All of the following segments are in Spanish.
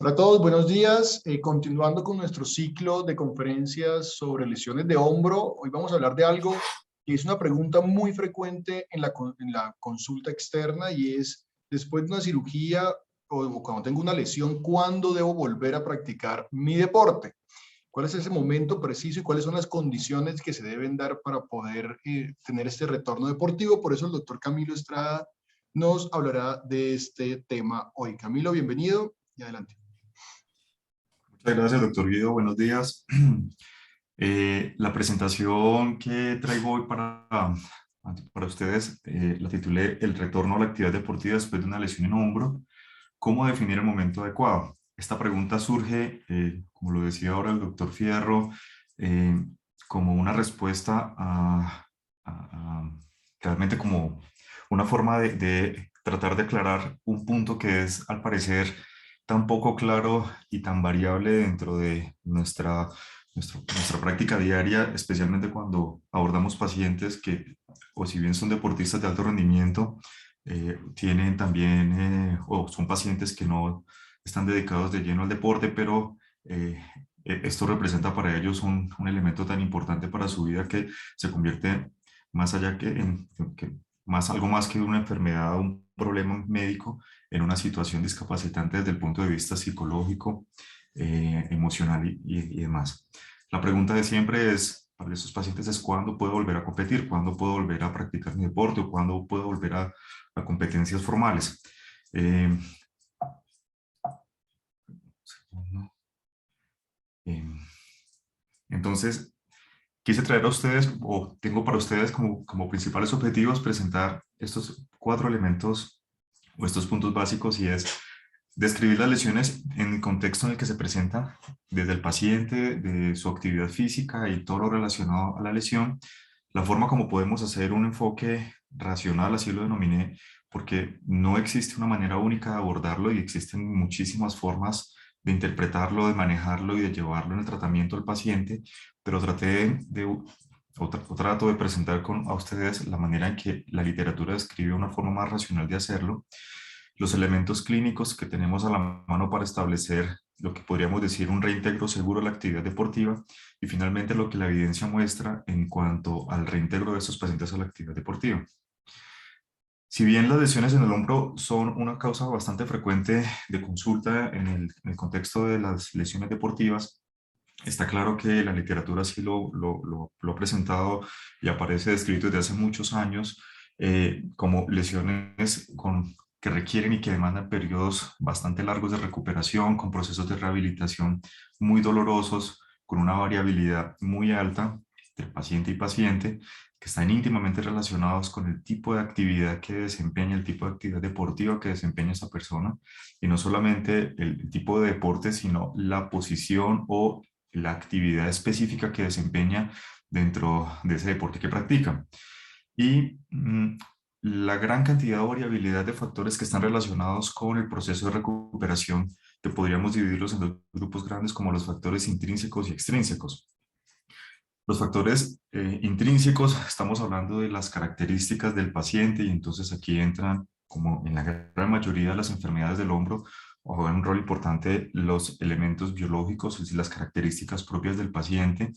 Hola a todos, buenos días. Continuando con nuestro ciclo de conferencias sobre lesiones de hombro, hoy vamos a hablar de algo que es una pregunta muy frecuente en la consulta externa y es, después de una cirugía o cuando tengo una lesión, ¿cuándo debo volver a practicar mi deporte? ¿Cuál es ese momento preciso y cuáles son las condiciones que se deben dar para poder tener este retorno deportivo? Por eso el doctor Camilo Estrada nos hablará de este tema hoy. Camilo, bienvenido y adelante. Muchas gracias, doctor Guido. Buenos días. La presentación que traigo hoy para ustedes la titulé El retorno a la actividad deportiva después de una lesión en hombro. ¿Cómo definir el momento adecuado? Esta pregunta surge, como lo decía ahora el doctor Fierro, eh, como una respuesta a realmente como una forma de tratar de aclarar un punto que es, al parecer, tan poco claro y tan variable dentro de nuestra práctica diaria, especialmente cuando abordamos pacientes que, o si bien son deportistas de alto rendimiento, tienen también, o son pacientes que no están dedicados de lleno al deporte, pero esto representa para ellos un elemento tan importante para su vida que se convierte más allá algo más que una enfermedad o un problema médico, en una situación discapacitante desde el punto de vista psicológico, emocional y demás. La pregunta de siempre es, para estos pacientes, es ¿cuándo puedo volver a competir? ¿Cuándo puedo volver a practicar mi deporte? ¿O cuándo puedo volver a competencias formales? Eh, eh, entonces, quise traer a ustedes, o tengo para ustedes como principales objetivos, presentar estos cuatro elementos o estos puntos básicos, y es describir las lesiones en el contexto en el que se presentan, desde el paciente, de su actividad física y todo lo relacionado a la lesión, la forma como podemos hacer un enfoque racional, así lo denominé, porque no existe una manera única de abordarlo y existen muchísimas formas de interpretarlo, de manejarlo y de llevarlo en el tratamiento del paciente, pero trato de presentar a ustedes la manera en que la literatura describe una forma más racional de hacerlo, los elementos clínicos que tenemos a la mano para establecer lo que podríamos decir un reintegro seguro a la actividad deportiva, y finalmente lo que la evidencia muestra en cuanto al reintegro de estos pacientes a la actividad deportiva. Si bien las lesiones en el hombro son una causa bastante frecuente de consulta en el contexto de las lesiones deportivas, está claro que la literatura sí lo ha presentado y aparece descrito desde hace muchos años como lesiones que requieren y que demandan periodos bastante largos de recuperación, con procesos de rehabilitación muy dolorosos, con una variabilidad muy alta entre paciente y paciente, que están íntimamente relacionados con el tipo de actividad que desempeña, el tipo de actividad deportiva que desempeña esa persona, y no solamente el tipo de deporte, sino la posición o la actividad específica que desempeña dentro de ese deporte que practica. Y la gran cantidad o variabilidad de factores que están relacionados con el proceso de recuperación, que podríamos dividirlos en dos grupos grandes, como los factores intrínsecos y extrínsecos. Los factores intrínsecos, estamos hablando de las características del paciente, y entonces aquí entran, como en la gran mayoría de las enfermedades del hombro, juegan un rol importante los elementos biológicos, es decir, las características propias del paciente,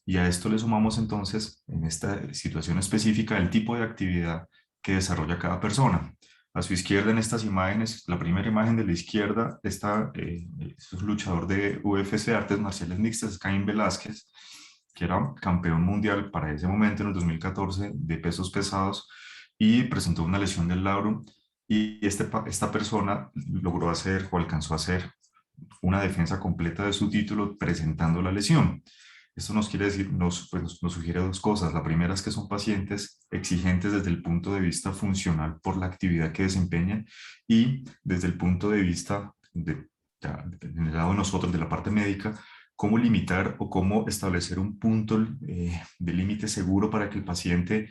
y a esto le sumamos entonces, en esta situación específica, el tipo de actividad que desarrolla cada persona. A su izquierda, en estas imágenes, la primera imagen de la izquierda está, es un luchador de UFC, artes marciales mixtas, Caín Velázquez, que era campeón mundial para ese momento, en el 2014, de pesos pesados, y presentó una lesión del labrum, y esta persona logró hacer o alcanzó a hacer una defensa completa de su título presentando la lesión. Esto nos quiere decir, nos sugiere dos cosas. La primera es que son pacientes exigentes desde el punto de vista funcional por la actividad que desempeñan, y desde el punto de vista en el lado de nosotros, de la parte médica, cómo limitar o cómo establecer un punto de límite seguro para que el paciente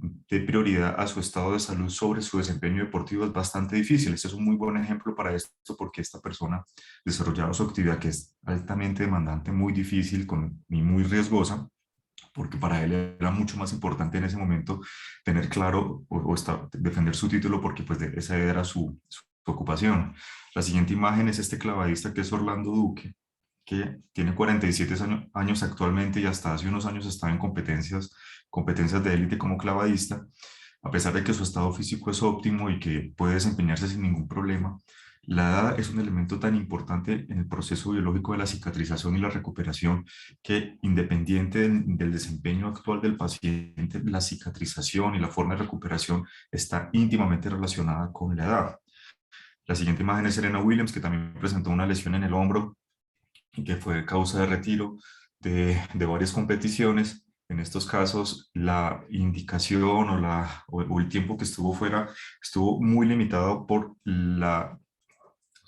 dé prioridad a su estado de salud sobre su desempeño deportivo es bastante difícil. Este es un muy buen ejemplo para esto, porque esta persona desarrollaba su actividad, que es altamente demandante, muy difícil y muy riesgosa, porque para él era mucho más importante en ese momento tener claro defender su título, porque pues ese era su tu ocupación. La siguiente imagen es este clavadista que es Orlando Duque, que tiene 47 años actualmente y hasta hace unos años estaba en competencias de élite como clavadista. A pesar de que su estado físico es óptimo y que puede desempeñarse sin ningún problema, la edad es un elemento tan importante en el proceso biológico de la cicatrización y la recuperación que, independiente del desempeño actual del paciente, la cicatrización y la forma de recuperación está íntimamente relacionada con la edad. La siguiente imagen es Serena Williams, que también presentó una lesión en el hombro y que fue causa de retiro de varias competiciones. En estos casos, la indicación o el tiempo que estuvo fuera estuvo muy limitado por la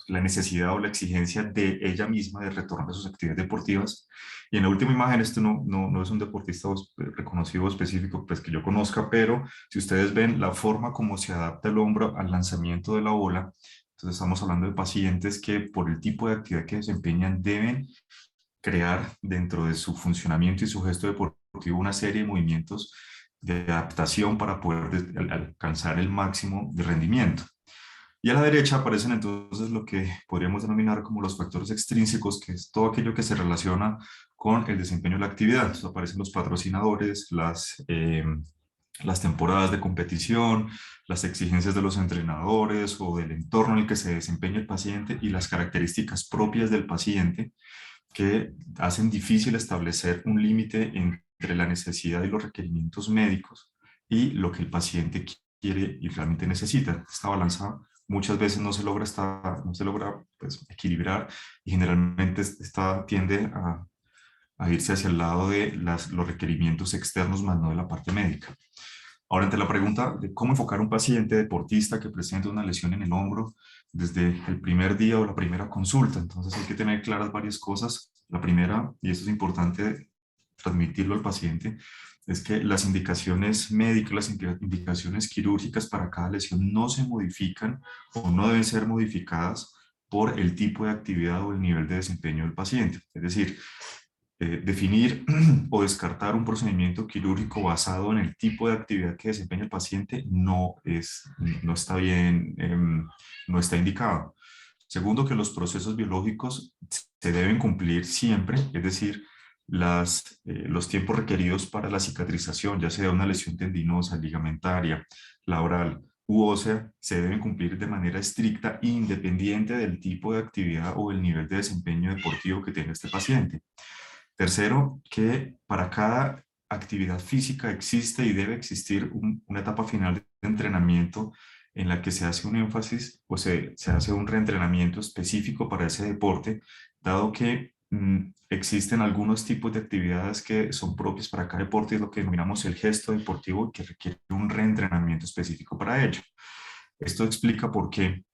necesidad o la exigencia de ella misma de retornar a sus actividades deportivas. Y en la última imagen, este no es un deportista reconocido específico pues, que yo conozca, pero si ustedes ven la forma como se adapta el hombro al lanzamiento de la bola, entonces estamos hablando de pacientes que por el tipo de actividad que desempeñan deben crear dentro de su funcionamiento y su gesto deportivo una serie de movimientos de adaptación para poder alcanzar el máximo de rendimiento. Y a la derecha aparecen entonces lo que podríamos denominar como los factores extrínsecos, que es todo aquello que se relaciona con el desempeño de la actividad. Entonces aparecen los patrocinadores, las temporadas de competición, las exigencias de los entrenadores o del entorno en el que se desempeña el paciente y las características propias del paciente que hacen difícil establecer un límite entre la necesidad y los requerimientos médicos y lo que el paciente quiere y realmente necesita. Esta balanza muchas veces no se logra pues, equilibrar y generalmente esta tiende a irse hacia el lado de los requerimientos externos más no de la parte médica. Ahora, ante la pregunta de cómo enfocar a un paciente deportista que presenta una lesión en el hombro desde el primer día o la primera consulta, entonces hay que tener claras varias cosas. La primera, y esto es importante transmitirlo al paciente, es que las indicaciones médicas, las indicaciones quirúrgicas para cada lesión no se modifican o no deben ser modificadas por el tipo de actividad o el nivel de desempeño del paciente. Es decir, definir o descartar un procedimiento quirúrgico basado en el tipo de actividad que desempeña el paciente no está bien, no está indicado. Segundo, que los procesos biológicos se deben cumplir siempre, es decir, los tiempos requeridos para la cicatrización, ya sea una lesión tendinosa, ligamentaria, labral u ósea, se deben cumplir de manera estricta, independiente del tipo de actividad o el nivel de desempeño deportivo que tenga este paciente. Tercero, que para cada actividad física existe y debe existir una etapa final de entrenamiento en la que se hace un énfasis o se hace un reentrenamiento específico para ese deporte, dado que existen algunos tipos de actividades que son propias para cada deporte, es lo que denominamos el gesto deportivo, que requiere un reentrenamiento específico para ello. Esto explica por qué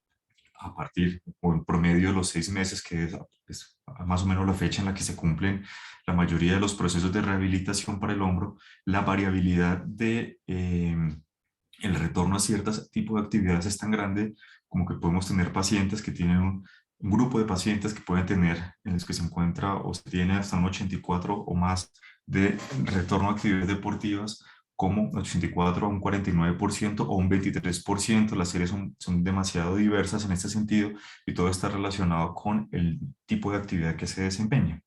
a partir o en promedio de los 6 meses, que es más o menos la fecha en la que se cumplen la mayoría de los procesos de rehabilitación para el hombro, la variabilidad de el retorno a ciertos tipos de actividades es tan grande como que podemos tener pacientes que tienen un grupo de pacientes que pueden tener, en los que se encuentra o se tiene hasta un 84 o más de retorno a actividades deportivas, como 84 a un 49% o un 23%. Las series son demasiado diversas en este sentido y todo está relacionado con el tipo de actividad que se desempeña.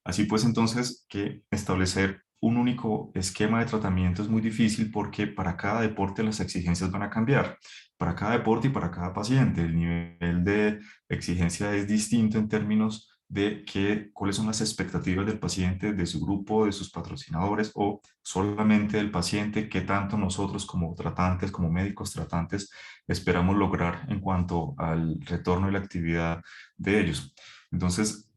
Así pues, entonces, que establecer un único esquema de tratamiento es muy difícil porque para cada deporte las exigencias van a cambiar. Para cada deporte y para cada paciente, el nivel de exigencia es distinto en términos de cuáles son las expectativas del paciente, de su grupo, de sus patrocinadores o solamente del paciente, qué tanto nosotros como tratantes, como médicos tratantes, esperamos lograr en cuanto al retorno y la actividad de ellos. Entonces,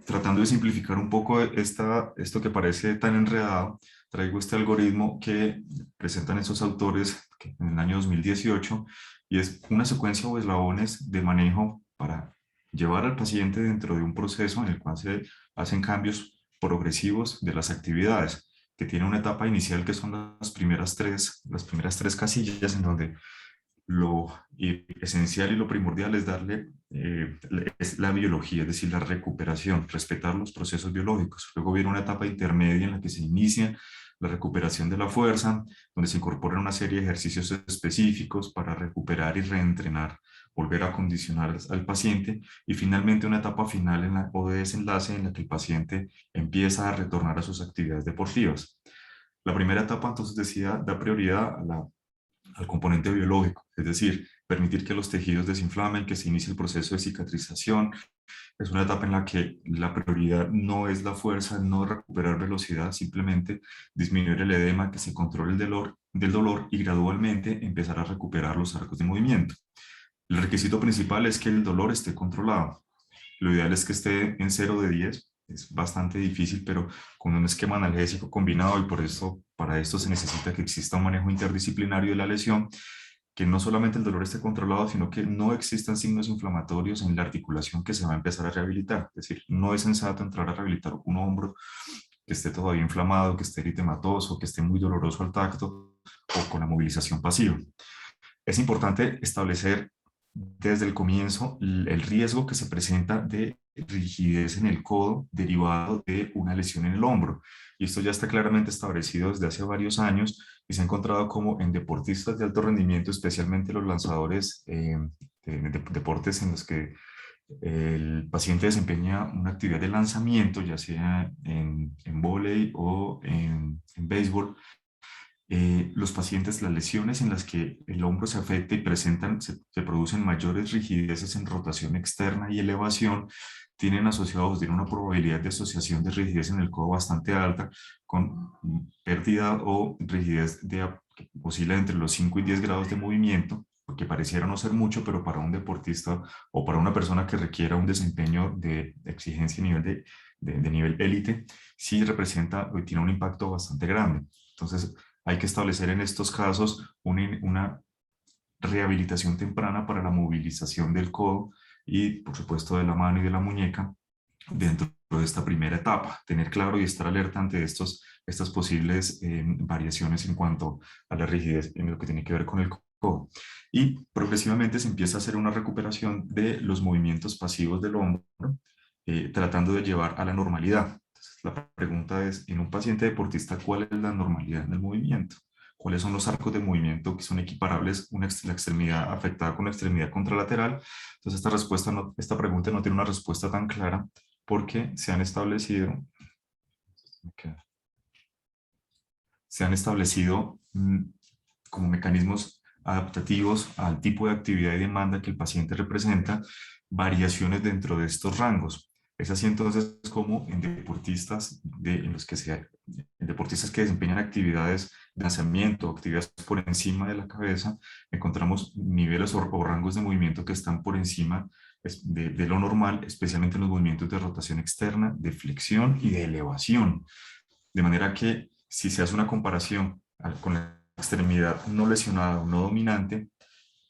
tratando de simplificar un poco esto que parece tan enredado, traigo este algoritmo que presentan esos autores en el año 2018 y es una secuencia o eslabones de manejo para llevar al paciente dentro de un proceso en el cual se hacen cambios progresivos de las actividades, que tiene una etapa inicial que son las primeras tres casillas en donde lo esencial y lo primordial es darle es la biología, es decir, la recuperación, respetar los procesos biológicos. Luego viene una etapa intermedia en la que se inicia la recuperación de la fuerza, donde se incorporan una serie de ejercicios específicos para recuperar y reentrenar volver a condicionar al paciente y finalmente una etapa final o de desenlace en la que el paciente empieza a retornar a sus actividades deportivas. La primera etapa, entonces decía, da prioridad al componente biológico, es decir, permitir que los tejidos desinflamen, que se inicie el proceso de cicatrización. Es una etapa en la que la prioridad no es la fuerza, no recuperar velocidad, simplemente disminuir el edema, que se controle del dolor y gradualmente empezar a recuperar los arcos de movimiento. El requisito principal es que el dolor esté controlado. Lo ideal es que esté en 0 de 10. Es bastante difícil, pero con un esquema analgésico combinado, y por eso, para esto se necesita que exista un manejo interdisciplinario de la lesión, que no solamente el dolor esté controlado, sino que no existan signos inflamatorios en la articulación que se va a empezar a rehabilitar. Es decir, no es sensato entrar a rehabilitar un hombro que esté todavía inflamado, que esté eritematoso, que esté muy doloroso al tacto o con la movilización pasiva. Es importante establecer desde el comienzo el riesgo que se presenta de rigidez en el codo derivado de una lesión en el hombro. Y esto ya está claramente establecido desde hace varios años y se ha encontrado como en deportistas de alto rendimiento, especialmente los lanzadores de deportes en los que el paciente desempeña una actividad de lanzamiento, ya sea en vóley o en béisbol. Los pacientes, las lesiones en las que el hombro se afecta y se producen mayores rigideces en rotación externa y elevación, tienen asociados, tienen una probabilidad de asociación de rigidez en el codo bastante alta, con pérdida o rigidez que oscila entre los 5 y 10 grados de movimiento, porque pareciera no ser mucho, pero para un deportista o para una persona que requiera un desempeño de exigencia a nivel de nivel élite, sí representa o tiene un impacto bastante grande. Entonces, hay que establecer en estos casos una rehabilitación temprana para la movilización del codo y, por supuesto, de la mano y de la muñeca dentro de esta primera etapa. Tener claro y estar alerta ante estas posibles variaciones en cuanto a la rigidez en lo que tiene que ver con el codo. Y progresivamente se empieza a hacer una recuperación de los movimientos pasivos del hombro, tratando de llevar a la normalidad. La pregunta es, en un paciente deportista, ¿cuál es la normalidad en el movimiento? ¿Cuáles son los arcos de movimiento que son equiparables la extremidad afectada con la extremidad contralateral? Entonces, esta pregunta no tiene una respuesta tan clara porque se han establecido como mecanismos adaptativos al tipo de actividad y demanda que el paciente representa, variaciones dentro de estos rangos. Es así entonces como en deportistas que desempeñan actividades de lanzamiento, actividades por encima de la cabeza, encontramos niveles o rangos de movimiento que están por encima de lo normal, especialmente en los movimientos de rotación externa, de flexión y de elevación. De manera que si se hace una comparación con la extremidad no lesionada o no dominante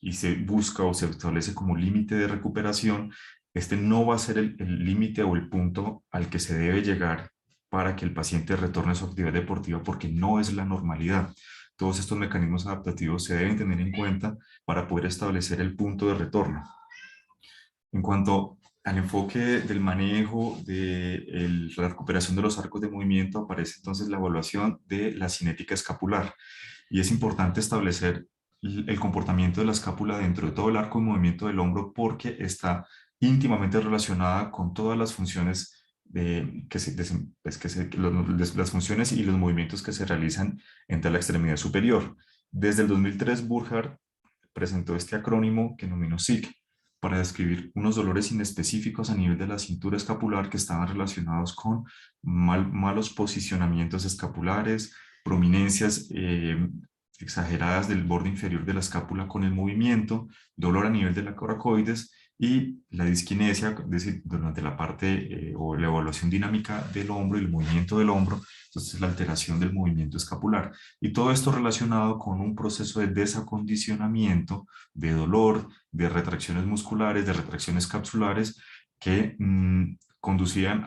y se busca o se establece como límite de recuperación, este no va a ser el límite o el punto al que se debe llegar para que el paciente retorne a su actividad deportiva, porque no es la normalidad. Todos estos mecanismos adaptativos se deben tener en cuenta para poder establecer el punto de retorno. En cuanto al enfoque del manejo de la recuperación de los arcos de movimiento, aparece entonces la evaluación de la cinética escapular. Y es importante establecer el comportamiento de la escápula dentro de todo el arco de movimiento del hombro, porque está íntimamente relacionada con todas las funciones las funciones y los movimientos que se realizan entre la extremidad superior. Desde el 2003, Burkhardt presentó este acrónimo que denominó SIC, para describir unos dolores inespecíficos a nivel de la cintura escapular que estaban relacionados con malos posicionamientos escapulares, prominencias exageradas del borde inferior de la escápula con el movimiento, dolor a nivel de la coracoides y la disquinesia, es decir, durante la parte o la evaluación dinámica del hombro y el movimiento del hombro, entonces la alteración del movimiento escapular. Y todo esto relacionado con un proceso de desacondicionamiento, de dolor, de retracciones musculares, de retracciones capsulares que conducían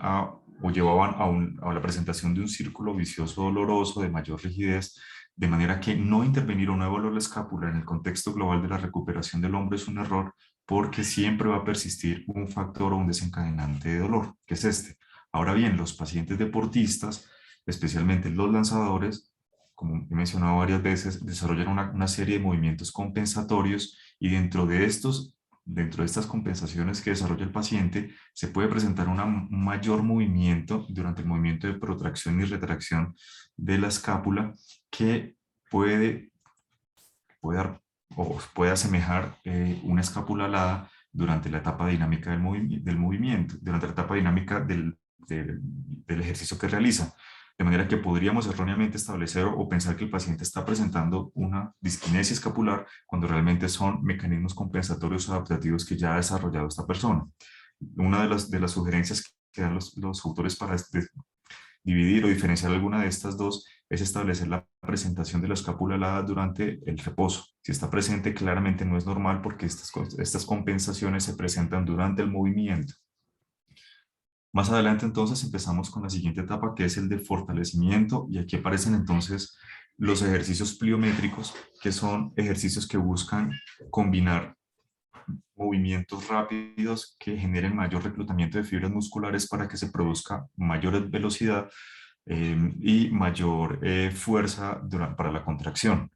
o llevaban a la presentación de un círculo vicioso doloroso de mayor rigidez, de manera que no intervenir o no evaluar la escápula en el contexto global de la recuperación del hombro es un error, porque siempre va a persistir un factor o un desencadenante de dolor, que es este. Ahora bien, los pacientes deportistas, especialmente los lanzadores, como he mencionado varias veces, desarrollan una serie de movimientos compensatorios, y dentro de estos dentro de estas compensaciones que desarrolla el paciente, se puede presentar un mayor movimiento durante el movimiento de protracción y retracción de la escápula que puede dar o puede asemejar una escápula alada durante la etapa dinámica del movimiento, durante la etapa dinámica del ejercicio que realiza. De manera que podríamos erróneamente establecer o pensar que el paciente está presentando una disquinesia escapular cuando realmente son mecanismos compensatorios adaptativos que ya ha desarrollado esta persona. Una de las sugerencias que dan los autores para dividir o diferenciar alguna de estas dos es establecer la presentación de la escápula alada durante el reposo. Si está presente, claramente no es normal porque estas compensaciones se presentan durante el movimiento. Más adelante entonces empezamos con la siguiente etapa, que es el de fortalecimiento, y aquí aparecen entonces los ejercicios pliométricos, que son ejercicios que buscan combinar movimientos rápidos que generen mayor reclutamiento de fibras musculares para que se produzca mayor velocidad y mayor fuerza para la contracción.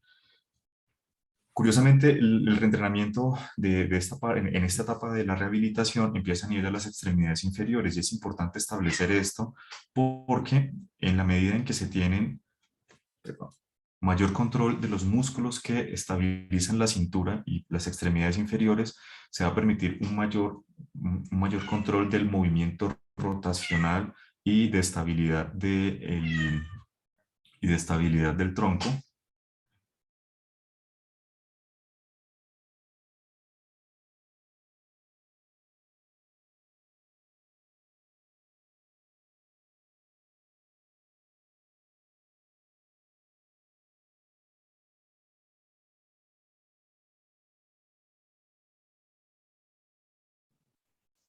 Curiosamente, el reentrenamiento en esta etapa de la rehabilitación empieza a nivel de las extremidades inferiores, y es importante establecer esto porque en la medida en que se tienen mayor control de los músculos que estabilizan la cintura y las extremidades inferiores, se va a permitir un mayor control del movimiento rotacional y de estabilidad, y de estabilidad del tronco.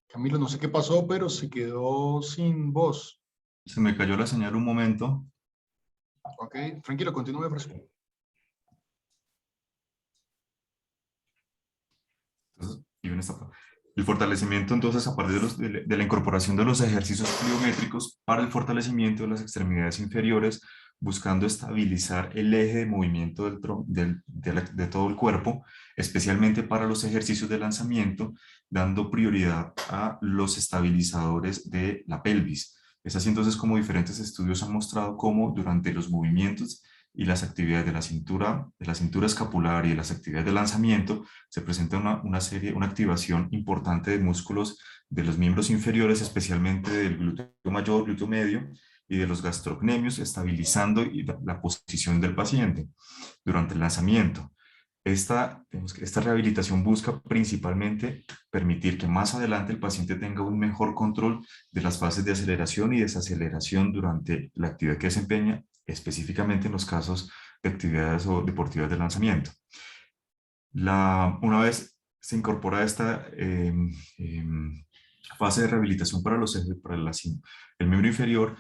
Camilo, no sé qué pasó, pero se quedó sin voz. Se me cayó la señal un momento. Ok, tranquilo, continúe, profesor. Entonces, y en esta parte. El fortalecimiento, entonces, a partir de la incorporación de los ejercicios pliométricos para el fortalecimiento de las extremidades inferiores, buscando estabilizar el eje de movimiento de todo el cuerpo, especialmente para los ejercicios de lanzamiento, dando prioridad a los estabilizadores de la pelvis. Es así entonces como diferentes estudios han mostrado cómo durante los movimientos y las actividades de la cintura escapular y de las actividades de lanzamiento, se presenta una activación importante de músculos de los miembros inferiores, especialmente del glúteo mayor, glúteo medio y de los gastrocnemios, estabilizando la posición del paciente durante el lanzamiento. Esta rehabilitación busca principalmente permitir que más adelante el paciente tenga un mejor control de las fases de aceleración y desaceleración durante la actividad que desempeña, específicamente en los casos de actividades o deportivas de lanzamiento. Una vez se incorpora esta fase de rehabilitación para el miembro inferior,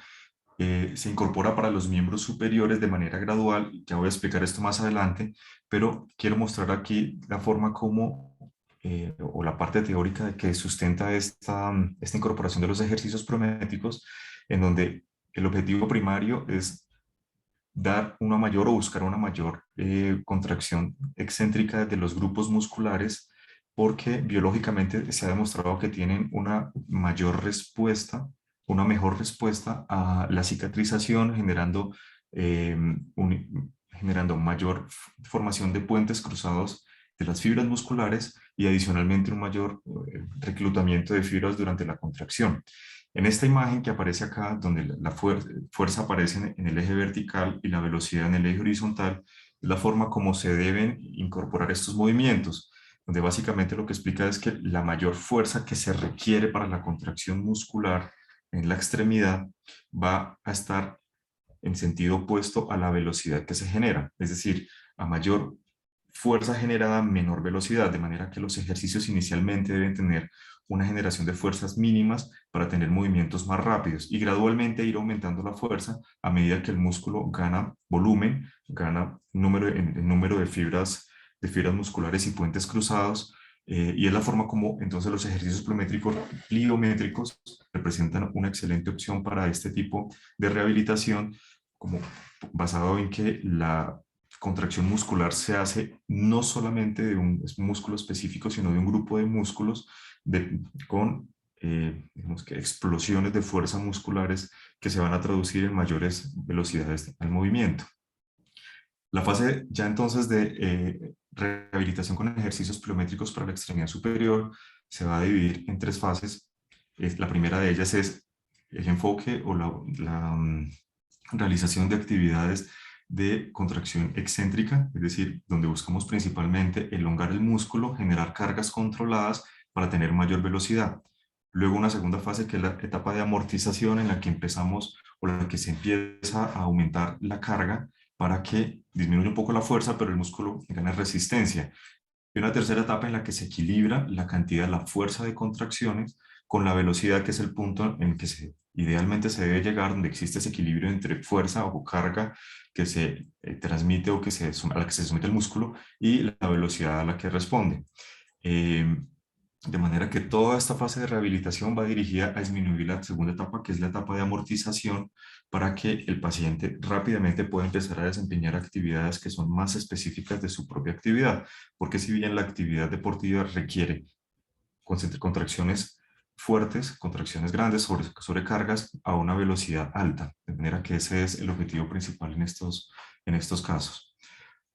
se incorpora para los miembros superiores de manera gradual. Ya voy a explicar esto más adelante, pero quiero mostrar aquí la forma como, o la parte teórica de que sustenta esta incorporación de los ejercicios pliométricos, en donde el objetivo primario es dar una mayor o buscar una mayor contracción excéntrica de los grupos musculares, porque biológicamente se ha demostrado que tienen una mayor respuesta, una mejor respuesta a la cicatrización, generando mayor formación de puentes cruzados de las fibras musculares y adicionalmente un mayor reclutamiento de fibras durante la contracción. En esta imagen que aparece acá, donde la fuerza aparece en el eje vertical y la velocidad en el eje horizontal, es la forma como se deben incorporar estos movimientos, donde básicamente lo que explica es que la mayor fuerza que se requiere para la contracción muscular en la extremidad va a estar en sentido opuesto a la velocidad que se genera, es decir, a mayor fuerza generada, menor velocidad, de manera que los ejercicios inicialmente deben tener una generación de fuerzas mínimas para tener movimientos más rápidos y gradualmente ir aumentando la fuerza a medida que el músculo gana volumen, gana número de fibras musculares y puentes cruzados, y es la forma como entonces los ejercicios pliométricos representan una excelente opción para este tipo de rehabilitación, como basado en que contracción muscular se hace no solamente de un músculo específico, sino de un grupo de músculos con digamos que explosiones de fuerza musculares que se van a traducir en mayores velocidades al movimiento. La fase ya entonces de rehabilitación con ejercicios pliométricos para la extremidad superior se va a dividir en tres fases. La primera de ellas es el enfoque o la realización de actividades de contracción excéntrica, es decir, donde buscamos principalmente elongar el músculo, generar cargas controladas para tener mayor velocidad. Luego una segunda fase que es la etapa de amortización en la que empezamos o la que se empieza a aumentar la carga para que disminuya un poco la fuerza, pero el músculo gane resistencia. Y una tercera etapa en la que se equilibra la cantidad, la fuerza de contracciones con la velocidad, que es el punto en que idealmente se debe llegar, donde existe ese equilibrio entre fuerza o carga que se transmite o a la que se somete el músculo y la velocidad a la que responde. De manera que toda esta fase de rehabilitación va dirigida a disminuir la segunda etapa, que es la etapa de amortización, para que el paciente rápidamente pueda empezar a desempeñar actividades que son más específicas de su propia actividad. Porque si bien la actividad deportiva requiere contracciones fuertes, contracciones grandes sobre cargas a una velocidad alta, de manera que ese es el objetivo principal en estos casos.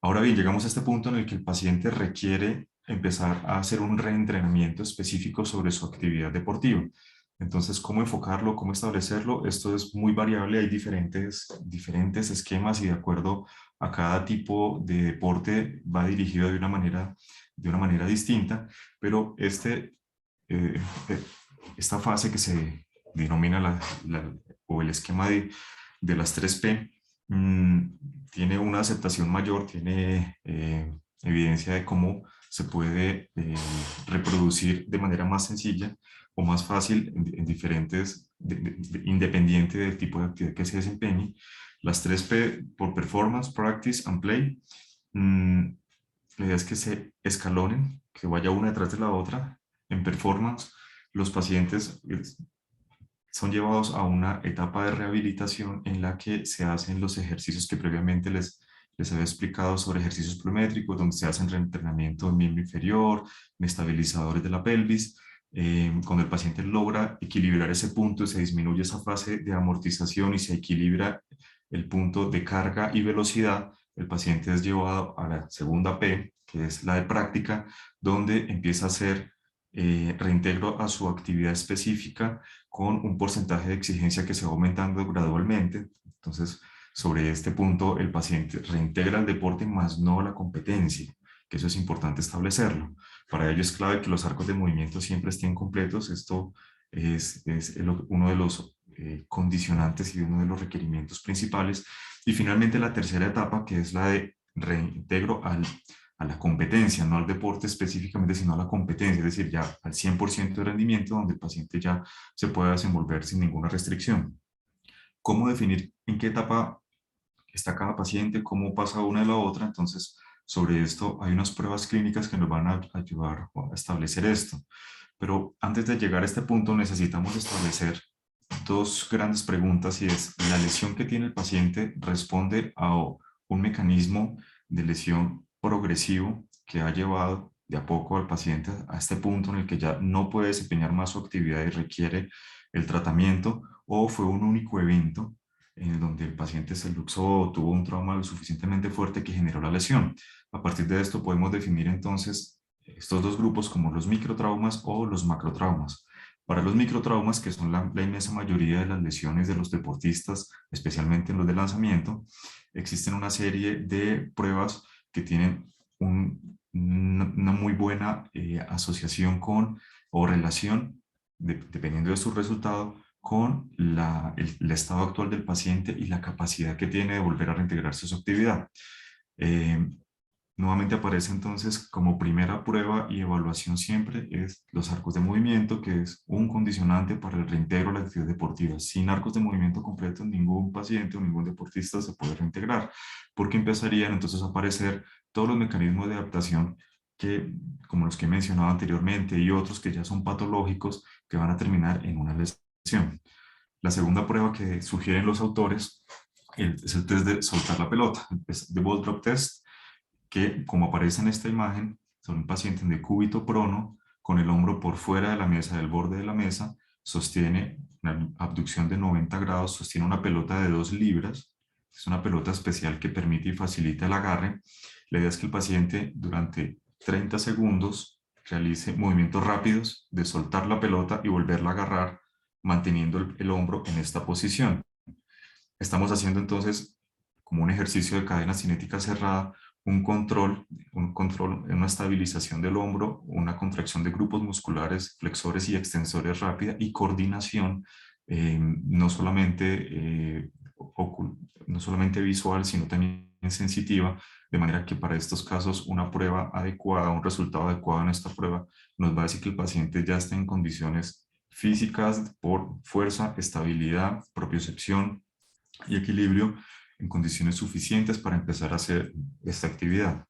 Ahora bien, llegamos a este punto en el que el paciente requiere empezar a hacer un reentrenamiento específico sobre su actividad deportiva. Entonces, ¿cómo enfocarlo? ¿Cómo establecerlo? Esto es muy variable, hay diferentes esquemas y de acuerdo a cada tipo de deporte va dirigido de una manera distinta, pero esta fase que se denomina o el esquema de las 3P tiene una aceptación mayor, tiene evidencia de cómo se puede reproducir de manera más sencilla o más fácil en diferentes, independiente del tipo de actividad que se desempeñe. Las 3P por Performance, Practice and Play. La idea es que se escalonen, que vaya una detrás de la otra. En Performance, los pacientes son llevados a una etapa de rehabilitación en la que se hacen los ejercicios que previamente les había explicado sobre ejercicios pliométricos, donde se hacen reentrenamiento en miembro inferior, en estabilizadores de la pelvis. Cuando el paciente logra equilibrar ese punto, se disminuye esa fase de amortización y se equilibra el punto de carga y velocidad, el paciente es llevado a la segunda P, que es la de práctica, donde empieza a hacer reintegro a su actividad específica con un porcentaje de exigencia que se va aumentando gradualmente. Entonces, sobre este punto, el paciente reintegra el deporte más no la competencia, que eso es importante establecerlo. Para ello es clave que los arcos de movimiento siempre estén completos. Esto es uno de los condicionantes y uno de los requerimientos principales. Y finalmente la tercera etapa, que es la de reintegro a la competencia, no al deporte específicamente, sino a la competencia, es decir, ya al 100% de rendimiento, donde el paciente ya se puede desenvolver sin ninguna restricción. ¿Cómo definir en qué etapa está cada paciente? ¿Cómo pasa una de la otra? Entonces, sobre esto hay unas pruebas clínicas que nos van a ayudar a establecer esto. Pero antes de llegar a este punto necesitamos establecer dos grandes preguntas y es, ¿la lesión que tiene el paciente responde a un mecanismo de lesión progresivo que ha llevado de a poco al paciente a este punto en el que ya no puede desempeñar más su actividad y requiere el tratamiento, o fue un único evento en donde el paciente se luxó o tuvo un trauma lo suficientemente fuerte que generó la lesión? A partir de esto podemos definir entonces estos dos grupos como los microtraumas o los macrotraumas. Para los microtraumas, que son la inmensa mayoría de las lesiones de los deportistas, especialmente en los de lanzamiento, existen una serie de pruebas que tienen una muy buena asociación con o relación, dependiendo de su resultado, con el estado actual del paciente y la capacidad que tiene de volver a reintegrarse a su actividad. Nuevamente aparece entonces como primera prueba y evaluación siempre es los arcos de movimiento, que es un condicionante para el reintegro a la actividad deportiva. Sin arcos de movimiento completos, ningún paciente o ningún deportista se puede reintegrar, porque empezarían entonces a aparecer todos los mecanismos de adaptación como los que he mencionado anteriormente y otros que ya son patológicos que van a terminar en una lesión. La segunda prueba que sugieren los autores es el test de soltar la pelota, el test de ball drop test, que como aparece en esta imagen, son un paciente en decúbito prono, con el hombro por fuera de la mesa, del borde de la mesa, sostiene una abducción de 90 grados, sostiene una pelota de 2 libras, es una pelota especial que permite y facilita el agarre. La idea es que el paciente durante 30 segundos realice movimientos rápidos de soltar la pelota y volverla a agarrar, manteniendo el hombro en esta posición. Estamos haciendo entonces, como un ejercicio de cadena cinética cerrada, un control, una estabilización del hombro, una contracción de grupos musculares, flexores y extensores rápida y coordinación, no solamente, no solamente visual, sino también sensitiva, de manera que para estos casos una prueba adecuada, un resultado adecuado en esta prueba, nos va a decir que el paciente ya está en condiciones físicas por fuerza, estabilidad, propiocepción y equilibrio en condiciones suficientes para empezar a hacer esta actividad.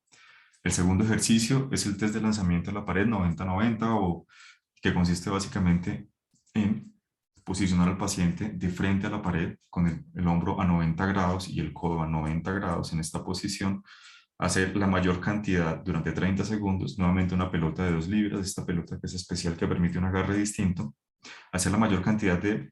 El segundo ejercicio es el test de lanzamiento a la pared 90-90, o que consiste básicamente en posicionar al paciente de frente a la pared con el hombro a 90 grados y el codo a 90 grados en esta posición, hacer la mayor cantidad durante 30 segundos, nuevamente una pelota de 2 libras, esta pelota que es especial que permite un agarre distinto, hacer la mayor cantidad de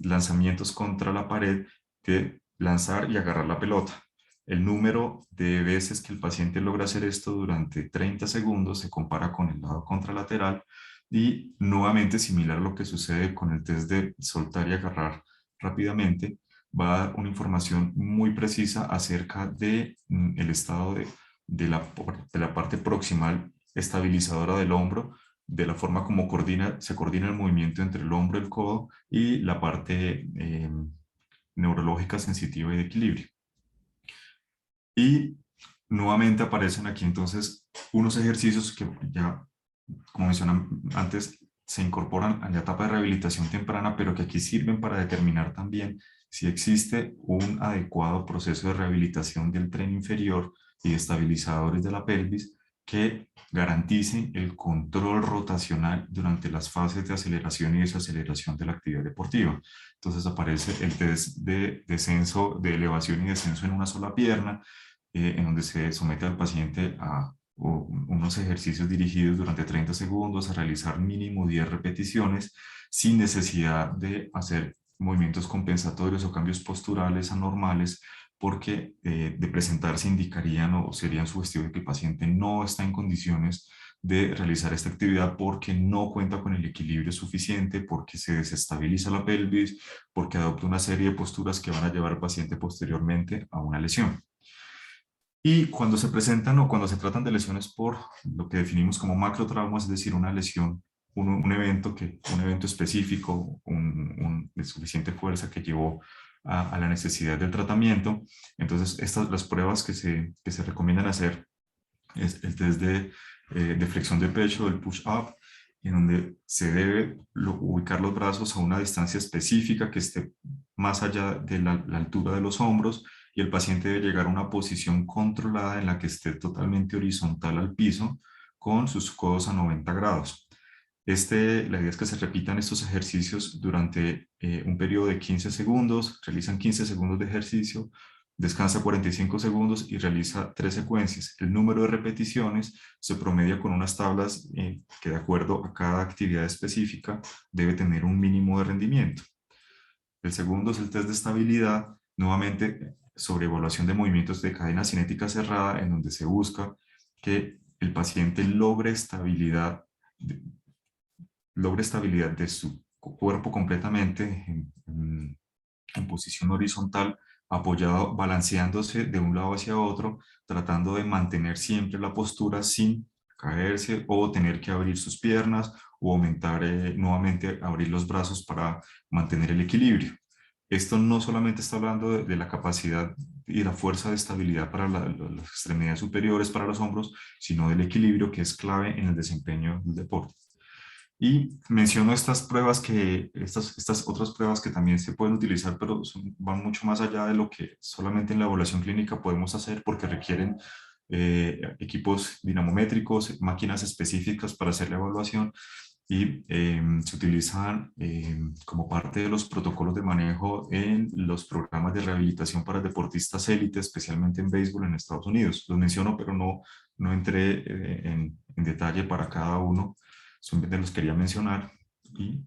lanzamientos contra la pared, de lanzar y agarrar la pelota. El número de veces que el paciente logra hacer esto durante 30 segundos se compara con el lado contralateral y nuevamente similar a lo que sucede con el test de soltar y agarrar rápidamente, va a dar una información muy precisa acerca de el estado de la parte proximal estabilizadora del hombro, de la forma como se coordina el movimiento entre el hombro, el codo y la parte neurológica, sensitiva y de equilibrio. Y nuevamente aparecen aquí entonces unos ejercicios que ya, como mencioné antes, se incorporan a la etapa de rehabilitación temprana, pero que aquí sirven para determinar también si existe un adecuado proceso de rehabilitación del tren inferior y de estabilizadores de la pelvis que garanticen el control rotacional durante las fases de aceleración y desaceleración de la actividad deportiva. Entonces aparece el test de descenso, de elevación y descenso en una sola pierna, en donde se somete al paciente a unos ejercicios dirigidos durante 30 segundos a realizar mínimo 10 repeticiones sin necesidad de hacer movimientos compensatorios o cambios posturales anormales, porque de presentarse indicarían o serían sugestivos de que el paciente no está en condiciones de realizar esta actividad porque no cuenta con el equilibrio suficiente, porque se desestabiliza la pelvis, porque adopta una serie de posturas que van a llevar al paciente posteriormente a una lesión. Y cuando se presentan o cuando se tratan de lesiones por lo que definimos como macrotraumas, es decir, una lesión, un evento específico, de suficiente fuerza que llevó a la necesidad del tratamiento, entonces las pruebas que se recomiendan hacer es el test de flexión de pecho, el push-up, en donde se debe ubicar los brazos a una distancia específica que esté más allá de la altura de los hombros, y el paciente debe llegar a una posición controlada en la que esté totalmente horizontal al piso con sus codos a 90 grados. La idea es que se repitan estos ejercicios durante un periodo de 15 segundos, realizan 15 segundos de ejercicio, descansa 45 segundos y realiza 3 secuencias. El número de repeticiones se promedia con unas tablas que de acuerdo a cada actividad específica debe tener un mínimo de rendimiento. El segundo es el test de estabilidad, nuevamente sobre evaluación de movimientos de cadena cinética cerrada, en donde se busca que el paciente logre estabilidad de su cuerpo completamente en posición horizontal, apoyado, balanceándose de un lado hacia otro, tratando de mantener siempre la postura sin caerse o tener que abrir sus piernas o aumentar nuevamente, abrir los brazos para mantener el equilibrio. Esto no solamente está hablando de la capacidad y la fuerza de estabilidad para las extremidades superiores, para los hombros, sino del equilibrio, que es clave en el desempeño del deporte. Y menciono estas pruebas estas otras pruebas que también se pueden utilizar, pero van mucho más allá de lo que solamente en la evaluación clínica podemos hacer, porque requieren equipos dinamométricos, máquinas específicas para hacer la evaluación. y se utilizan como parte de los protocolos de manejo en los programas de rehabilitación para deportistas élite, especialmente en béisbol en Estados Unidos. Los menciono, pero no entré en detalle para cada uno, solamente los quería mencionar. Y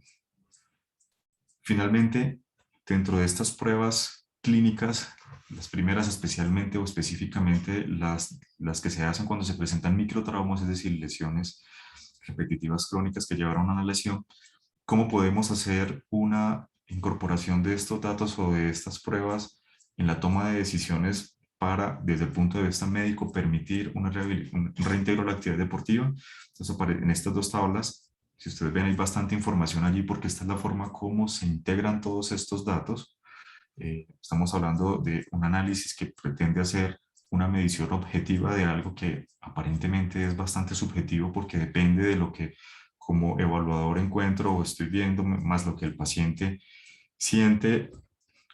finalmente, dentro de estas pruebas clínicas, las primeras especialmente o específicamente las que se hacen cuando se presentan microtraumas, es decir, lesiones repetitivas crónicas que llevaron a una lesión, ¿cómo podemos hacer una incorporación de estos datos o de estas pruebas en la toma de decisiones para, desde el punto de vista médico, permitir un reintegro a la actividad deportiva? Entonces, en estas dos tablas, si ustedes ven, hay bastante información allí porque esta es la forma como se integran todos estos datos. Estamos hablando de un análisis que pretende hacer una medición objetiva de algo que aparentemente es bastante subjetivo porque depende de lo que como evaluador encuentro o estoy viendo, más lo que el paciente siente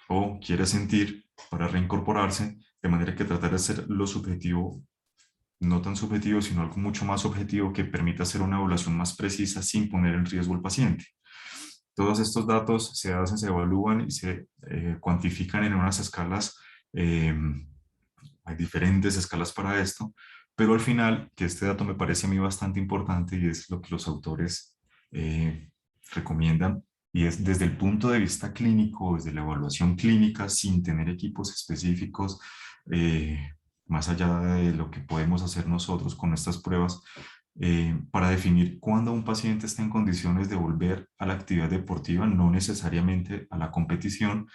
o quiere sentir para reincorporarse, de manera que tratar de hacer lo subjetivo, no tan subjetivo, sino algo mucho más objetivo que permita hacer una evaluación más precisa sin poner en riesgo al paciente. Todos estos datos se hacen, se evalúan y se cuantifican en unas escalas. Hay diferentes escalas para esto, pero al final, que este dato me parece a mí bastante importante y es lo que los autores recomiendan, y es desde el punto de vista clínico, desde la evaluación clínica, sin tener equipos específicos, más allá de lo que podemos hacer nosotros con estas pruebas, para definir cuándo un paciente está en condiciones de volver a la actividad deportiva, no necesariamente a la competición.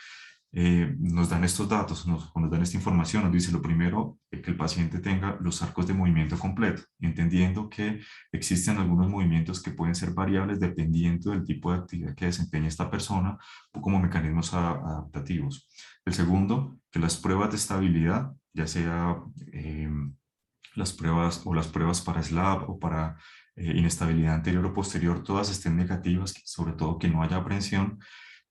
Nos dan estos datos, nos dan esta información, nos dice lo primero, que el paciente tenga los arcos de movimiento completo, entendiendo que existen algunos movimientos que pueden ser variables dependiendo del tipo de actividad que desempeña esta persona como mecanismos adaptativos. El segundo, que las pruebas de estabilidad, ya sea las pruebas para SLAP o para inestabilidad anterior o posterior, todas estén negativas, sobre todo que no haya aprensión,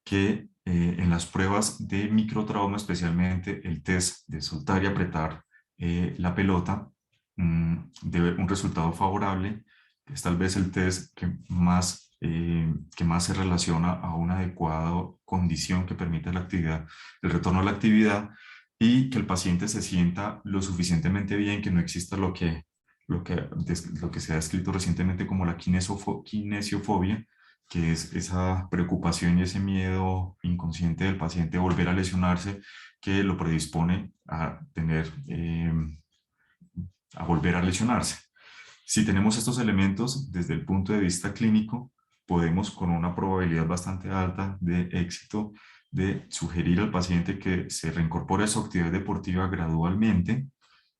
que en las pruebas de microtrauma, especialmente el test de soltar y apretar la pelota, debe un resultado favorable. Es tal vez el test que más se relaciona a una adecuada condición que permita la actividad, el retorno a la actividad, y que el paciente se sienta lo suficientemente bien, que no exista lo que se ha descrito recientemente como la kinesiofobia, que es esa preocupación y ese miedo inconsciente del paciente de volver a lesionarse, que lo predispone a a volver a lesionarse. Si tenemos estos elementos desde el punto de vista clínico, podemos con una probabilidad bastante alta de éxito de sugerir al paciente que se reincorpore a su actividad deportiva gradualmente.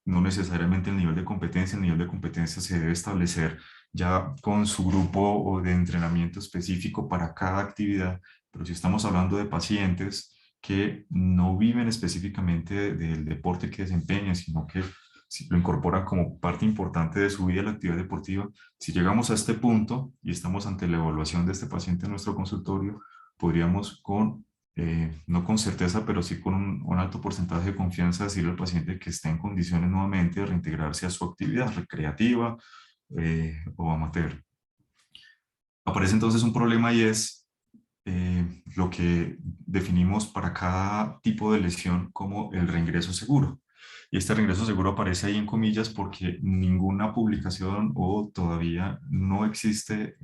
No necesariamente el nivel de competencia se debe establecer ya con su grupo o de entrenamiento específico para cada actividad, pero si estamos hablando de pacientes que no viven específicamente del deporte que desempeñan, sino que si lo incorporan como parte importante de su vida la actividad deportiva, si llegamos a este punto y estamos ante la evaluación de este paciente en nuestro consultorio, podríamos no con certeza, pero sí con un alto porcentaje de confianza decirle al paciente que está en condiciones nuevamente de reintegrarse a su actividad recreativa o amateur. Aparece entonces un problema y es lo que definimos para cada tipo de lesión como el reingreso seguro. Y este reingreso seguro aparece ahí en comillas porque ninguna publicación o todavía no existe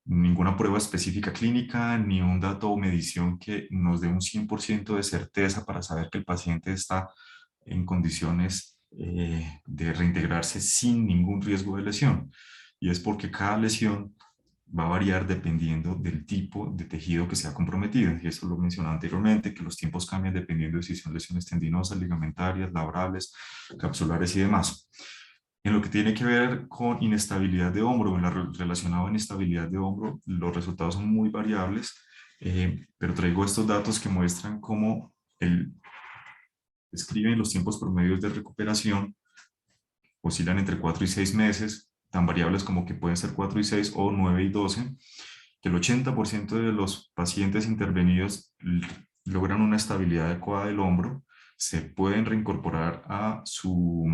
ninguna prueba específica clínica, ni un dato o medición que nos dé un 100% de certeza para saber que el paciente está en condiciones de reintegrarse sin ningún riesgo de lesión. Y es porque cada lesión va a variar dependiendo del tipo de tejido que sea comprometido. Y eso lo mencioné anteriormente, que los tiempos cambian dependiendo de si son lesiones tendinosas, ligamentarias, labrales, capsulares y demás. En lo que tiene que ver con inestabilidad de hombro, relacionado a inestabilidad de hombro, los resultados son muy variables, pero traigo estos datos que muestran cómo describen los tiempos promedios de recuperación, oscilan entre 4 y 6 meses, tan variables como que pueden ser 4 y 6 o 9 y 12, que el 80% de los pacientes intervenidos logran una estabilidad adecuada del hombro, se pueden reincorporar a su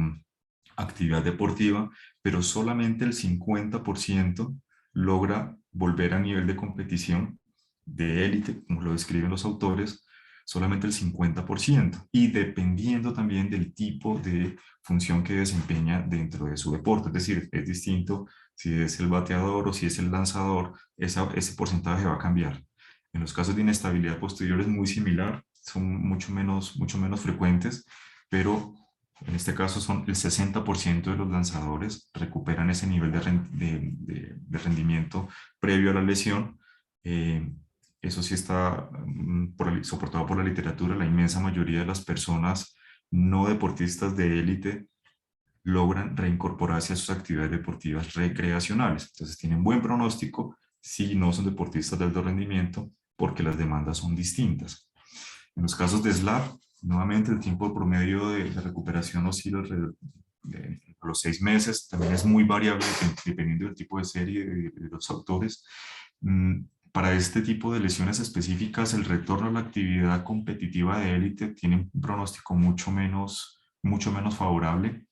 actividad deportiva, pero solamente el 50% logra volver a nivel de competición de élite, como lo describen los autores, solamente el 50%, y dependiendo también del tipo de función que desempeña dentro de su deporte. Es decir, es distinto si es el bateador o si es el lanzador, ese porcentaje va a cambiar. En los casos de inestabilidad posterior es muy similar, son mucho menos frecuentes, pero en este caso son el 60% de los lanzadores recuperan ese nivel de rendimiento previo a la lesión. Eh, Eso sí está soportado por la literatura. La inmensa mayoría de las personas no deportistas de élite logran reincorporarse a sus actividades deportivas recreacionales. Entonces tienen buen pronóstico si no son deportistas de alto rendimiento porque las demandas son distintas. En los casos de SLAP, nuevamente el tiempo promedio de recuperación oscila alrededor de los 6 meses. También es muy variable dependiendo del tipo de serie de los autores. Para este tipo de lesiones específicas, el retorno a la actividad competitiva de élite tiene un pronóstico mucho menos favorable.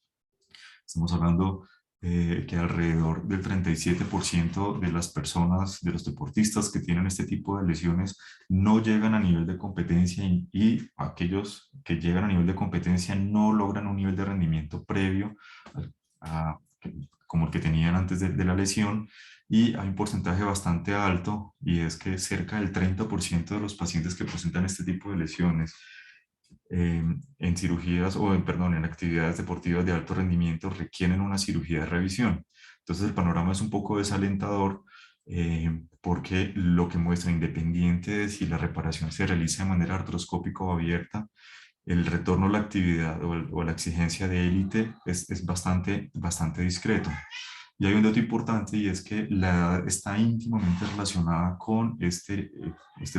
Estamos hablando que alrededor del 37% de las personas, de los deportistas que tienen este tipo de lesiones, no llegan a nivel de competencia y aquellos que llegan a nivel de competencia no logran un nivel de rendimiento previo a, como el que tenían antes de la lesión. Y hay un porcentaje bastante alto, y es que cerca del 30% de los pacientes que presentan este tipo de lesiones en cirugías perdón, en actividades deportivas de alto rendimiento requieren una cirugía de revisión. Entonces el panorama es un poco desalentador porque lo que muestra, independiente de si la reparación se realiza de manera artroscópica o abierta, el retorno a la actividad o la exigencia de élite es bastante discreto. Y hay un dato importante, y es que la edad está íntimamente relacionada con este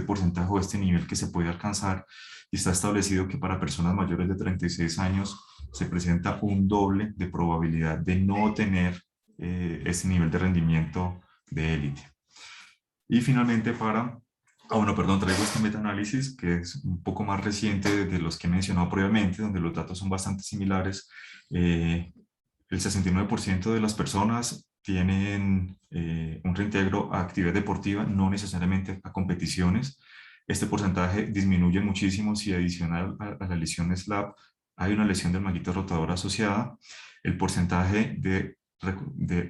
porcentaje o este nivel que se puede alcanzar, y está establecido que para personas mayores de 36 años se presenta un doble de probabilidad de no tener ese nivel de rendimiento de élite. Y finalmente bueno, perdón, traigo este metaanálisis que es un poco más reciente de los que he mencionado previamente, donde los datos son bastante similares. El 69% de las personas tienen un reintegro a actividad deportiva, no necesariamente a competiciones. Este porcentaje disminuye muchísimo si adicional a la lesión SLAP hay una lesión del manguito rotador asociada. El porcentaje de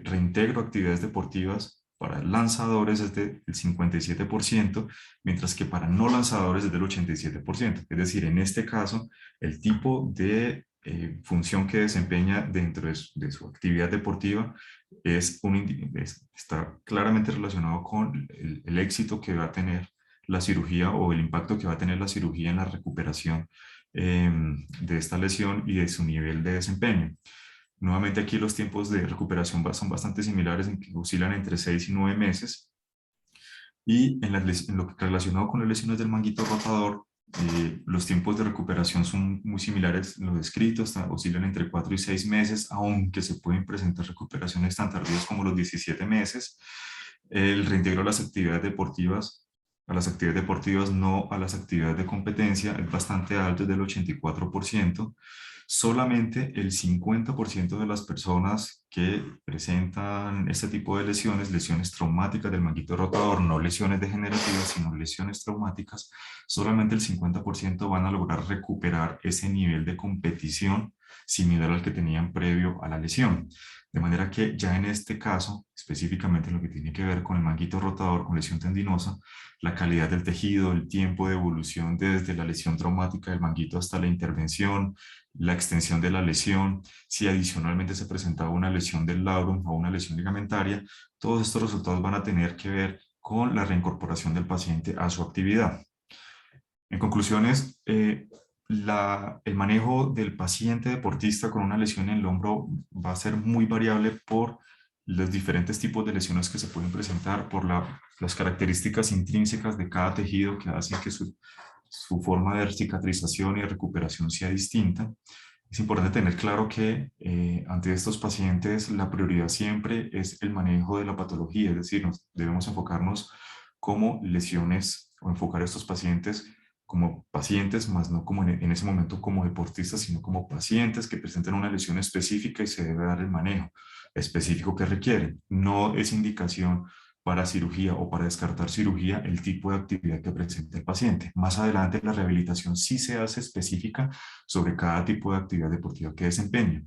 reintegro a actividades deportivas para lanzadores es del 57%, mientras que para no lanzadores es del 87%. Es decir, en este caso, el tipo de función que desempeña dentro de su actividad deportiva está claramente relacionado con el éxito que va a tener la cirugía o el impacto que va a tener la cirugía en la recuperación de esta lesión y de su nivel de desempeño. Nuevamente aquí los tiempos de recuperación son bastante similares, en que oscilan entre 6 y 9 meses. Y en lo que relacionado con las lesiones del manguito rotador, los tiempos de recuperación son muy similares en los descritos, oscilan entre 4 y 6 meses, aunque se pueden presentar recuperaciones tan tardías como los 17 meses. El reintegro a las actividades deportivas, no a las actividades de competencia, es bastante alto, es del 84%. Solamente el 50% de las personas que presentan este tipo de lesiones, lesiones traumáticas del manguito rotador, no lesiones degenerativas, sino lesiones traumáticas, solamente el 50% van a lograr recuperar ese nivel de competición similar al que tenían previo a la lesión. De manera que ya en este caso, específicamente en lo que tiene que ver con el manguito rotador con lesión tendinosa, la calidad del tejido, el tiempo de evolución desde la lesión traumática del manguito hasta la intervención, la extensión de la lesión, si adicionalmente se presentaba una lesión del labrum o una lesión ligamentaria, todos estos resultados van a tener que ver con la reincorporación del paciente a su actividad. En conclusiones, el manejo del paciente deportista con una lesión en el hombro va a ser muy variable por los diferentes tipos de lesiones que se pueden presentar, por las características intrínsecas de cada tejido que hacen que su forma de cicatrización y de recuperación sea distinta. Es importante tener claro que ante estos pacientes la prioridad siempre es el manejo de la patología, es decir, debemos enfocarnos como lesiones o enfocar a estos pacientes como pacientes, más no como en ese momento como deportistas, sino como pacientes que presentan una lesión específica y se debe dar el manejo específico que requieren. No es indicación para cirugía o para descartar cirugía el tipo de actividad que presenta el paciente. Más adelante la rehabilitación sí se hace específica sobre cada tipo de actividad deportiva que desempeña.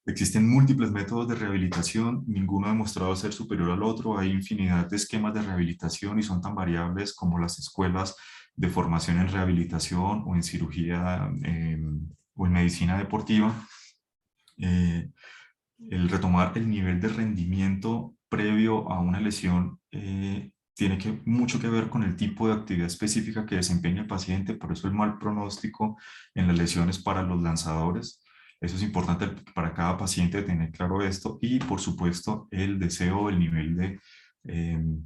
Existen múltiples métodos de rehabilitación, ninguno ha demostrado ser superior al otro, hay infinidad de esquemas de rehabilitación y son tan variables como las escuelas de formación en rehabilitación o en cirugía o en medicina deportiva. Eh, el retomar el nivel de rendimiento previo a una lesión tiene mucho que ver con el tipo de actividad específica que desempeña el paciente, por eso el mal pronóstico en las lesiones para los lanzadores. Eso es importante para cada paciente tener claro esto y, por supuesto, el deseo, el nivel de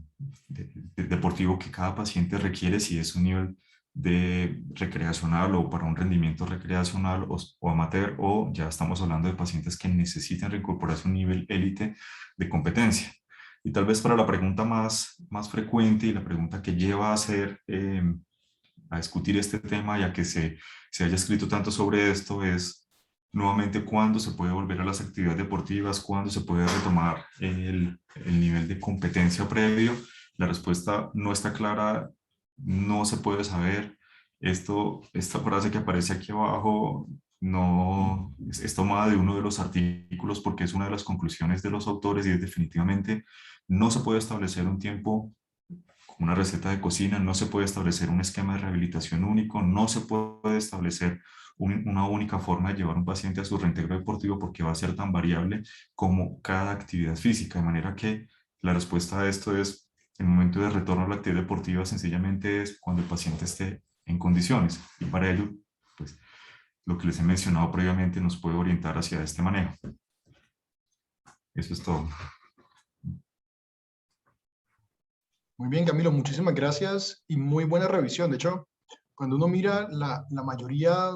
deportivo que cada paciente requiere, si es un nivel de recreacional o para un rendimiento recreacional o amateur, o ya estamos hablando de pacientes que necesitan reincorporarse a un nivel élite de competencia. Y tal vez para la pregunta más frecuente y la pregunta que lleva a hacer, a discutir este tema y a que se haya escrito tanto sobre esto es nuevamente cuándo se puede volver a las actividades deportivas, cuándo se puede retomar el nivel de competencia previo. La respuesta no está clara, no se puede saber. Esta frase que aparece aquí abajo no es tomada de uno de los artículos porque es una de las conclusiones de los autores y es definitivamente no se puede establecer un tiempo como una receta de cocina, no se puede establecer un esquema de rehabilitación único, no se puede establecer una única forma de llevar a un paciente a su reintegro deportivo porque va a ser tan variable como cada actividad física, de manera que la respuesta a esto es el momento de retorno a la actividad deportiva sencillamente es cuando el paciente esté en condiciones y para ello, pues lo que les he mencionado previamente nos puede orientar hacia este manejo. Eso es todo. Muy bien, Camilo, muchísimas gracias y muy buena revisión. De hecho, cuando uno mira la mayoría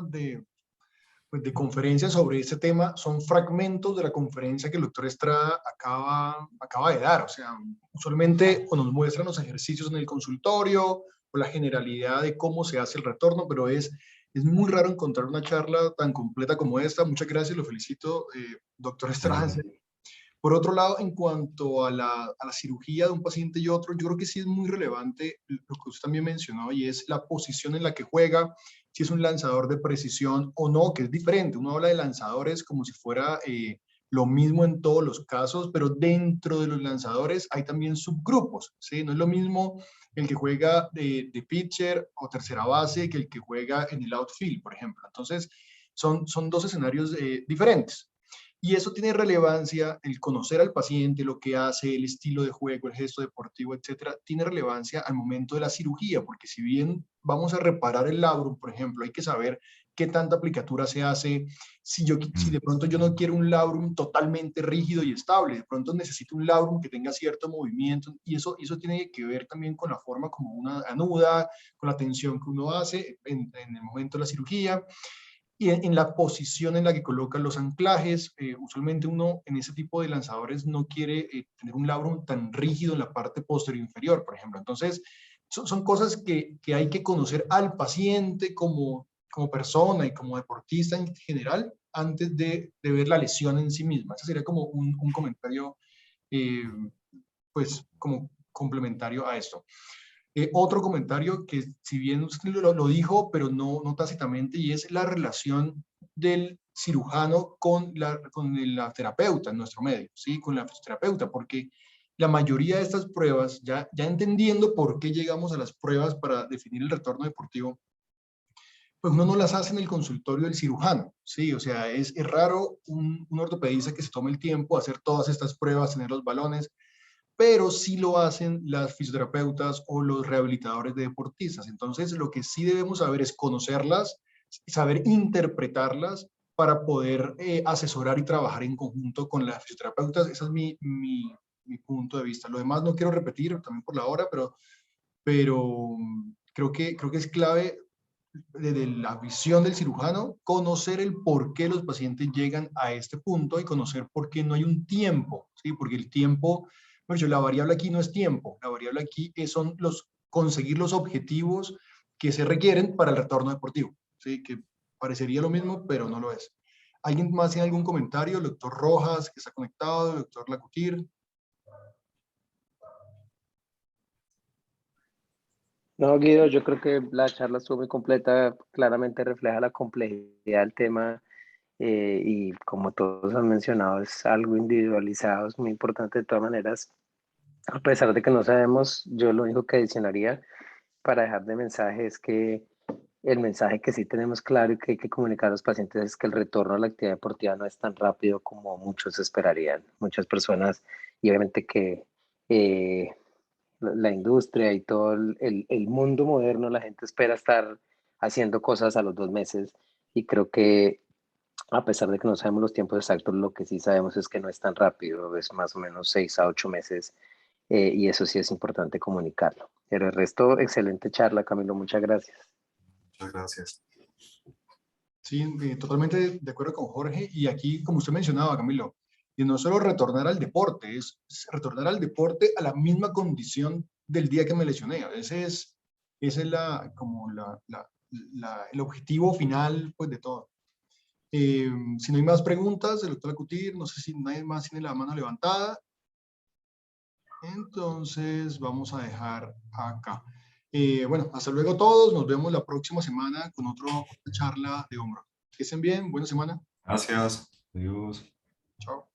pues, de conferencias sobre este tema, son fragmentos de la conferencia que el doctor Estrada acaba de dar. O sea, usualmente o nos muestran los ejercicios en el consultorio o la generalidad de cómo se hace el retorno, pero es muy raro encontrar una charla tan completa como esta. Muchas gracias, lo felicito, doctor Estrada. Por otro lado, en cuanto a la cirugía de un paciente y otro, yo creo que sí es muy relevante lo que usted también mencionó y es la posición en la que juega, si es un lanzador de precisión o no, que es diferente. Uno habla de lanzadores como si fuera lo mismo en todos los casos, pero dentro de los lanzadores hay también subgrupos, ¿sí? No es lo mismo el que juega de pitcher o tercera base que el que juega en el outfield, por ejemplo. Entonces, son dos escenarios diferentes. Y eso tiene relevancia, el conocer al paciente, lo que hace, el estilo de juego, el gesto deportivo, etcétera, tiene relevancia al momento de la cirugía, porque si bien vamos a reparar el labrum, por ejemplo, hay que saber qué tanta aplicatura se hace, si de pronto yo no quiero un labrum totalmente rígido y estable, de pronto necesito un labrum que tenga cierto movimiento, y eso tiene que ver también con la forma como uno anuda, con la tensión que uno hace en el momento de la cirugía y en la posición en la que colocan los anclajes. Usualmente uno en ese tipo de lanzadores no quiere tener un labrum tan rígido en la parte posterior inferior, por ejemplo. Entonces, son cosas que hay que conocer al paciente como persona y como deportista en general antes de ver la lesión en sí misma. Ese sería como un comentario, eh, pues, como complementario a esto. Otro comentario que si bien usted lo dijo, pero no tácitamente, y es la relación del cirujano con la terapeuta en nuestro medio, ¿sí? Con la fisioterapeuta, porque la mayoría de estas pruebas, ya entendiendo por qué llegamos a las pruebas para definir el retorno deportivo, pues uno no las hace en el consultorio del cirujano, ¿sí? O sea, es raro un ortopedista que se tome el tiempo a hacer todas estas pruebas, tener los balones, pero sí lo hacen las fisioterapeutas o los rehabilitadores de deportistas. Entonces, lo que sí debemos saber es conocerlas, saber interpretarlas para poder asesorar y trabajar en conjunto con las fisioterapeutas. Ese es mi punto de vista. Lo demás no quiero repetir también por la hora, pero creo que es clave desde la visión del cirujano, conocer el por qué los pacientes llegan a este punto y conocer por qué no hay un tiempo, ¿sí? Porque el tiempo, bueno, la variable aquí no es tiempo, la variable aquí son conseguir los objetivos que se requieren para el retorno deportivo. ¿Sí? Que parecería lo mismo, pero no lo es. ¿Alguien más tiene algún comentario? El doctor Rojas, que está conectado, el doctor Lacutir. No, Guido, yo creo que la charla estuvo muy completa, claramente refleja la complejidad del tema y como todos han mencionado, es algo individualizado, es muy importante de todas maneras. A pesar de que no sabemos, yo lo único que adicionaría para dejar de mensaje es que el mensaje que sí tenemos claro y que hay que comunicar a los pacientes es que el retorno a la actividad deportiva no es tan rápido como muchos esperarían. Muchas personas, y obviamente que eh, la industria y todo el mundo moderno, la gente espera estar haciendo cosas a los 2 meses y creo que a pesar de que no sabemos los tiempos exactos, lo que sí sabemos es que no es tan rápido, es más o menos 6 a 8 meses y eso sí es importante comunicarlo. Pero el resto, excelente charla, Camilo, muchas gracias. Muchas gracias. Sí, totalmente de acuerdo con Jorge. Y aquí, como usted mencionaba, Camilo, y no solo retornar al deporte, es retornar al deporte a la misma condición del día que me lesioné. Ese es como el objetivo final, pues, de todo. Si no hay más preguntas, el doctor Acutir, no sé si nadie más tiene la mano levantada. Entonces, vamos a dejar acá. Bueno, hasta luego todos. Nos vemos la próxima semana con otra charla de hombro. Que estén bien. Buena semana. Gracias. Adiós. Chao.